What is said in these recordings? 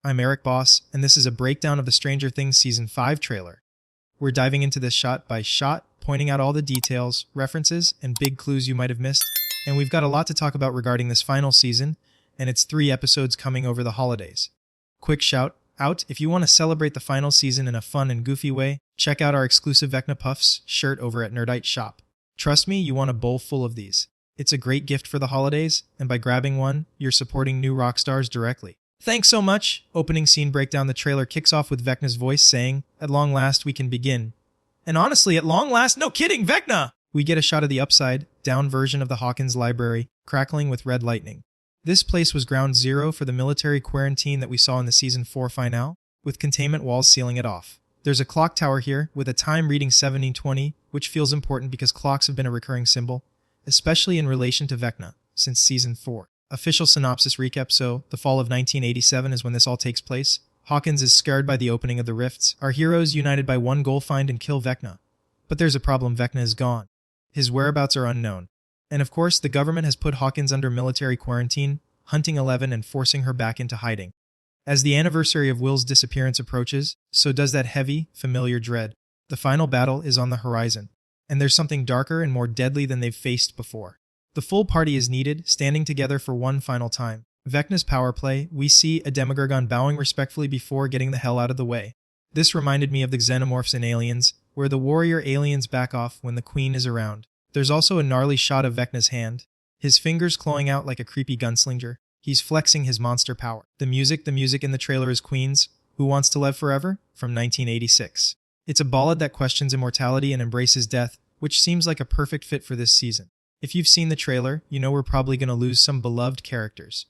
I'm Eric Boss, and this is a breakdown of the Stranger Things Season 5 trailer. We're diving into this shot by shot, pointing out all the details, references, and big clues you might have missed. And we've got a lot to talk about regarding this final season, and its 3 episodes coming over the holidays. Quick shout out, if you want to celebrate the final season in a fun and goofy way, check out our exclusive Vecna Puffs shirt over at Nerdite Shop. Trust me, you want a bowl full of these. It's a great gift for the holidays, and by grabbing one, you're supporting new rock stars directly. Thanks so much! Opening scene breakdown. The trailer kicks off with Vecna's voice saying, "At long last we can begin." And honestly, at long last, no kidding, Vecna! We get a shot of the upside-down version of the Hawkins library, crackling with red lightning. This place was ground zero for the military quarantine that we saw in the Season 4 finale, with containment walls sealing it off. There's a clock tower here, with a time reading 1720, which feels important because clocks have been a recurring symbol, especially in relation to Vecna, since Season 4. Official synopsis recap. So, the fall of 1987 is when this all takes place. Hawkins is scarred by the opening of the rifts. Our heroes united by one goal: find and kill Vecna. But there's a problem: Vecna is gone. His whereabouts are unknown. And of course, the government has put Hawkins under military quarantine, hunting Eleven and forcing her back into hiding. As the anniversary of Will's disappearance approaches, so does that heavy, familiar dread. The final battle is on the horizon, and there's something darker and more deadly than they've faced before. The full party is needed, standing together for one final time. Vecna's power play. We see a Demogorgon bowing respectfully before getting the hell out of the way. This reminded me of the Xenomorphs in Aliens, where the warrior aliens back off when the queen is around. There's also a gnarly shot of Vecna's hand, his fingers clawing out like a creepy gunslinger. He's flexing his monster power. The music in the trailer is Queen's Who Wants to Live Forever from 1986. It's a ballad that questions immortality and embraces death, which seems like a perfect fit for this season. If you've seen the trailer, you know we're probably going to lose some beloved characters.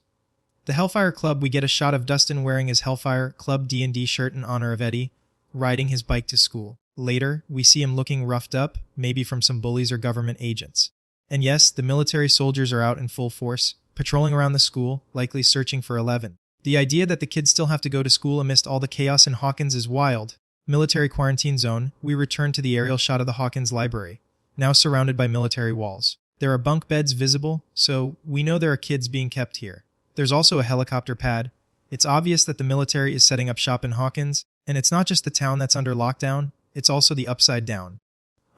The Hellfire Club. We get a shot of Dustin wearing his Hellfire Club D&D shirt in honor of Eddie, riding his bike to school. Later, we see him looking roughed up, maybe from some bullies or government agents. And yes, the military soldiers are out in full force, patrolling around the school, likely searching for Eleven. The idea that the kids still have to go to school amidst all the chaos in Hawkins is wild. Military quarantine zone. We return to the aerial shot of the Hawkins library, now surrounded by military walls. There are bunk beds visible, so we know there are kids being kept here. There's also a helicopter pad. It's obvious that the military is setting up shop in Hawkins, and it's not just the town that's under lockdown, it's also the upside down.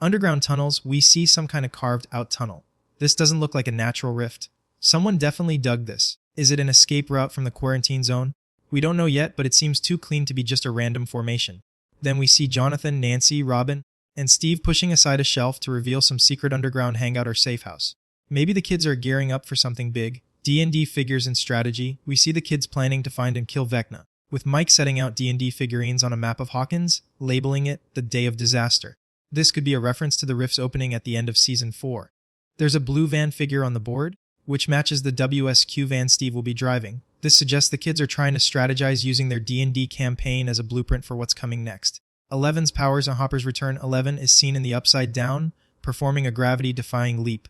Underground tunnels. We see some kind of carved out tunnel. This doesn't look like a natural rift. Someone definitely dug this. Is it an escape route from the quarantine zone? We don't know yet, but it seems too clean to be just a random formation. Then we see Jonathan, Nancy, Robin, and Steve pushing aside a shelf to reveal some secret underground hangout or safe house. Maybe the kids are gearing up for something big. D&D figures and strategy. We see the kids planning to find and kill Vecna, with Mike setting out D&D figurines on a map of Hawkins, labeling it the Day of Disaster. This could be a reference to the rifts opening at the end of Season 4. There's a blue van figure on the board, which matches the WSQ van Steve will be driving. This suggests the kids are trying to strategize using their D&D campaign as a blueprint for what's coming next. Eleven's powers on Hopper's return. Eleven is seen in the Upside Down, performing a gravity-defying leap.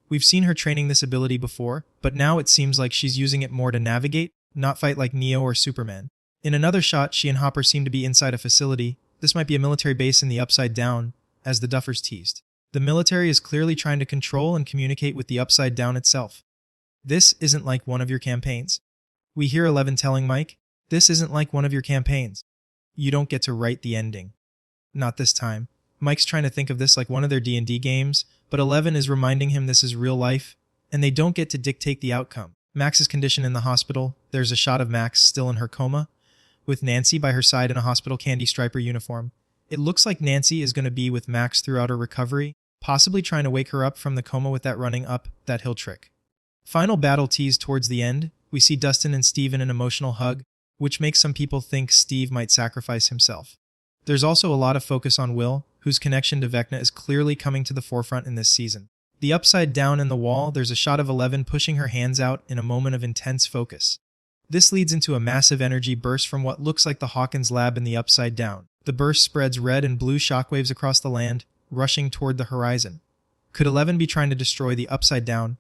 We've seen her training this ability before, but now it seems like she's using it more to navigate, not fight like Neo or Superman. In another shot, she and Hopper seem to be inside a facility. This might be a military base in the Upside Down, as the Duffers teased. The military is clearly trying to control and communicate with the Upside Down itself. This isn't like one of your campaigns. We hear Eleven telling Mike, "This isn't like one of your campaigns. You don't get to write the ending." Not this time. Mike's trying to think of this like one of their D&D games, but Eleven is reminding him this is real life, and they don't get to dictate the outcome. Max's condition in the hospital. There's a shot of Max still in her coma, with Nancy by her side in a hospital candy striper uniform. It looks like Nancy is going to be with Max throughout her recovery, possibly trying to wake her up from the coma with that running up that hill trick. Final battle teased towards the end. We see Dustin and Steve in an emotional hug, which makes some people think Steve might sacrifice himself. There's also a lot of focus on Will, whose connection to Vecna is clearly coming to the forefront in this season. The Upside Down in the wall. There's a shot of Eleven pushing her hands out in a moment of intense focus. This leads into a massive energy burst from what looks like the Hawkins lab in the Upside Down. The burst spreads red and blue shockwaves across the land, rushing toward the horizon. Could Eleven be trying to destroy the Upside Down?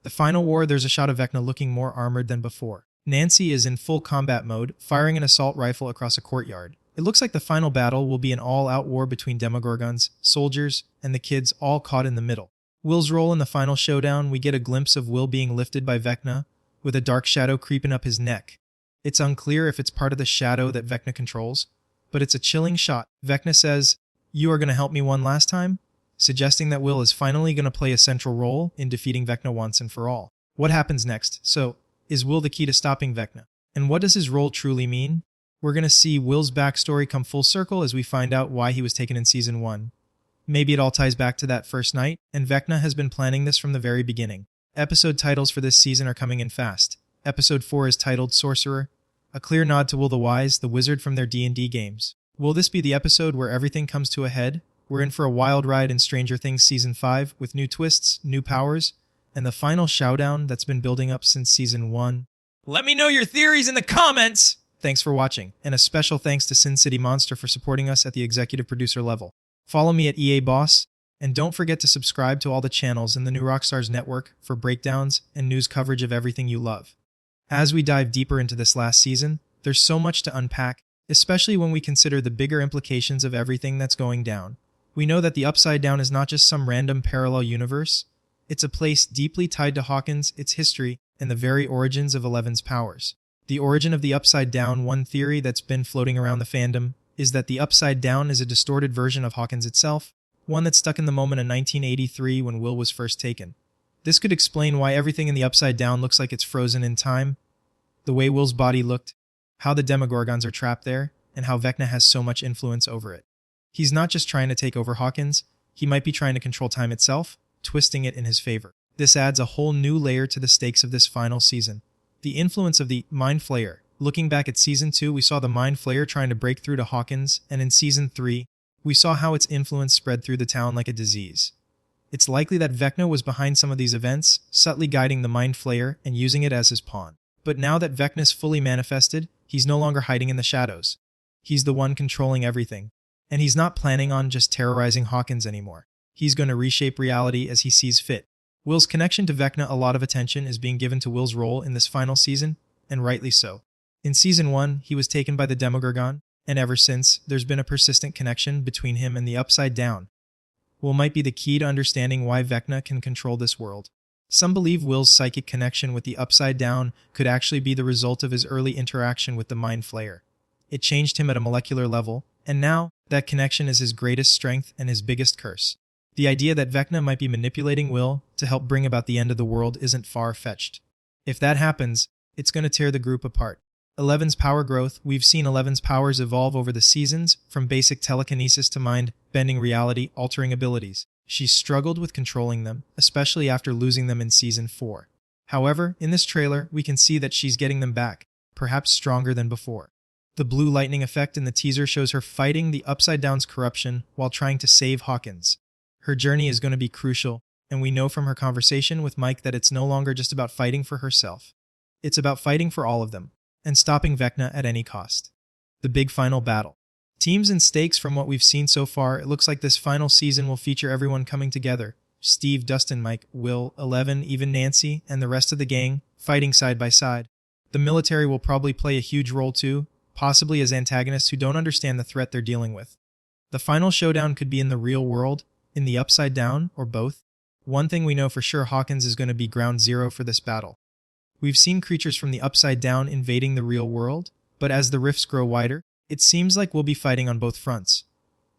The final war. There's a shot of Vecna looking more armored than before. Nancy is in full combat mode, firing an assault rifle across a courtyard. It looks like the final battle will be an all-out war between Demogorgons, soldiers, and the kids, all caught in the middle. Will's role in the final showdown. We get a glimpse of Will being lifted by Vecna, with a dark shadow creeping up his neck. It's unclear if it's part of the shadow that Vecna controls, but it's a chilling shot. Vecna says, "You are going to help me one last time?" suggesting that Will is finally going to play a central role in defeating Vecna once and for all. What happens next? So, is Will the key to stopping Vecna? And what does his role truly mean? We're going to see Will's backstory come full circle as we find out why he was taken in Season 1. Maybe it all ties back to that first night, and Vecna has been planning this from the very beginning. Episode titles for this season are coming in fast. Episode 4 is titled Sorcerer, a clear nod to Will the Wise, the wizard from their D&D games. Will this be the episode where everything comes to a head? We're in for a wild ride in Stranger Things Season 5 with new twists, new powers, and the final showdown that's been building up since Season 1. Let me know your theories in the comments! Thanks for watching, and a special thanks to Sin City Monster for supporting us at the executive producer level. Follow me at EA Boss, and don't forget to subscribe to all the channels in the New Rockstars network for breakdowns and news coverage of everything you love. As we dive deeper into this last season, there's so much to unpack, especially when we consider the bigger implications of everything that's going down. We know that the Upside Down is not just some random parallel universe. It's a place deeply tied to Hawkins, its history, and the very origins of Eleven's powers. The origin of the Upside Down, one theory that's been floating around the fandom, is that the Upside Down is a distorted version of Hawkins itself, one that's stuck in the moment in 1983 when Will was first taken. This could explain why everything in the Upside Down looks like it's frozen in time, the way Will's body looked, how the Demogorgons are trapped there, and how Vecna has so much influence over it. He's not just trying to take over Hawkins, he might be trying to control time itself, twisting it in his favor. This adds a whole new layer to the stakes of this final season. The influence of the Mind Flayer. Looking back at Season 2, we saw the Mind Flayer trying to break through to Hawkins, and in Season 3, we saw how its influence spread through the town like a disease. It's likely that Vecna was behind some of these events, subtly guiding the Mind Flayer and using it as his pawn. But now that Vecna's fully manifested, he's no longer hiding in the shadows. He's the one controlling everything. And he's not planning on just terrorizing Hawkins anymore. He's going to reshape reality as he sees fit. Will's connection to Vecna, a lot of attention is being given to Will's role in this final season, and rightly so. In Season 1, he was taken by the Demogorgon, and ever since, there's been a persistent connection between him and the Upside Down. Will might be the key to understanding why Vecna can control this world. Some believe Will's psychic connection with the Upside Down could actually be the result of his early interaction with the Mind Flayer. It changed him at a molecular level, and now, that connection is his greatest strength and his biggest curse. The idea that Vecna might be manipulating Will to help bring about the end of the world isn't far-fetched. If that happens, it's going to tear the group apart. Eleven's power growth. We've seen Eleven's powers evolve over the seasons, from basic telekinesis to mind-bending reality-altering abilities. She's struggled with controlling them, especially after losing them in Season 4. However, in this trailer, we can see that she's getting them back, perhaps stronger than before. The blue lightning effect in the teaser shows her fighting the Upside Down's corruption while trying to save Hawkins. Her journey is going to be crucial, and we know from her conversation with Mike that it's no longer just about fighting for herself. It's about fighting for all of them, and stopping Vecna at any cost. The big final battle. Teams and stakes. From what we've seen so far, it looks like this final season will feature everyone coming together. Steve, Dustin, Mike, Will, Eleven, even Nancy, and the rest of the gang, fighting side by side. The military will probably play a huge role too, possibly as antagonists who don't understand the threat they're dealing with. The final showdown could be in the real world, in the Upside Down, or both. One thing we know for sure, Hawkins is going to be ground zero for this battle. We've seen creatures from the Upside Down invading the real world, but as the rifts grow wider, it seems like we'll be fighting on both fronts.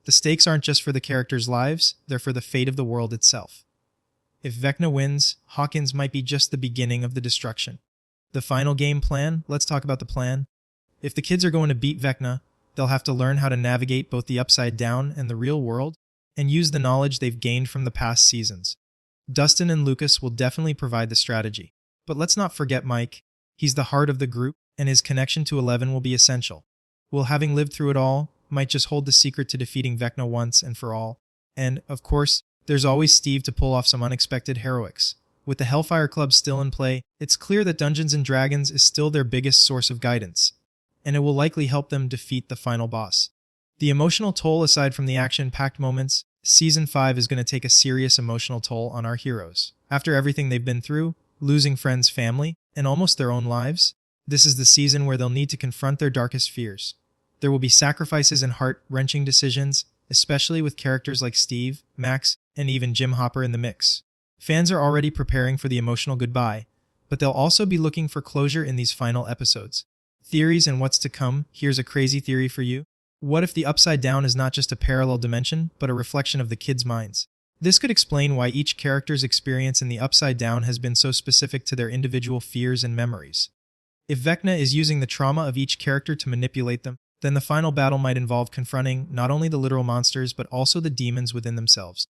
The stakes aren't just for the characters' lives, they're for the fate of the world itself. If Vecna wins, Hawkins might be just the beginning of the destruction. The final game plan. Let's talk about the plan. If the kids are going to beat Vecna, they'll have to learn how to navigate both the Upside Down and the real world, and use the knowledge they've gained from the past seasons. Dustin and Lucas will definitely provide the strategy. But let's not forget Mike. He's the heart of the group, and his connection to Eleven will be essential. Will, having lived through it all, might just hold the secret to defeating Vecna once and for all. And, of course, there's always Steve to pull off some unexpected heroics. With the Hellfire Club still in play, it's clear that Dungeons & Dragons is still their biggest source of guidance, and it will likely help them defeat the final boss. The emotional toll. Aside from the action-packed moments, Season 5 is going to take a serious emotional toll on our heroes. After everything they've been through, losing friends, family, and almost their own lives, this is the season where they'll need to confront their darkest fears. There will be sacrifices and heart-wrenching decisions, especially with characters like Steve, Max, and even Jim Hopper in the mix. Fans are already preparing for the emotional goodbye, but they'll also be looking for closure in these final episodes. Theories and what's to come. Here's a crazy theory for you. What if the Upside Down is not just a parallel dimension, but a reflection of the kids' minds? This could explain why each character's experience in the Upside Down has been so specific to their individual fears and memories. If Vecna is using the trauma of each character to manipulate them, then the final battle might involve confronting not only the literal monsters but also the demons within themselves.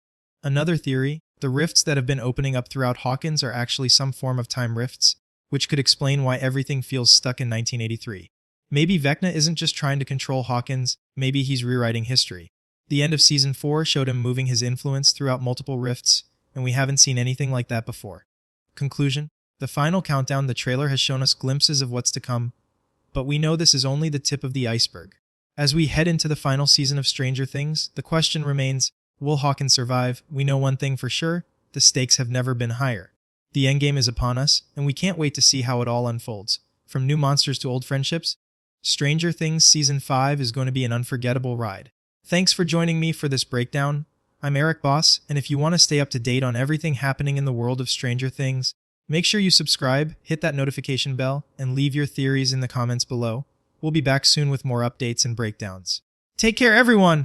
Another theory, the rifts that have been opening up throughout Hawkins are actually some form of time rifts, which could explain why everything feels stuck in 1983. Maybe Vecna isn't just trying to control Hawkins, maybe he's rewriting history. The end of Season 4 showed him moving his influence throughout multiple rifts, and we haven't seen anything like that before. Conclusion: the final countdown. The trailer has shown us glimpses of what's to come, but we know this is only the tip of the iceberg. As we head into the final season of Stranger Things, the question remains, will Hawkins survive? We know one thing for sure, the stakes have never been higher. The endgame is upon us, and we can't wait to see how it all unfolds. From new monsters to old friendships, Stranger Things Season 5 is going to be an unforgettable ride. Thanks for joining me for this breakdown. I'm Eric Boss, and if you want to stay up to date on everything happening in the world of Stranger Things, make sure you subscribe, hit that notification bell, and leave your theories in the comments below. We'll be back soon with more updates and breakdowns. Take care, everyone!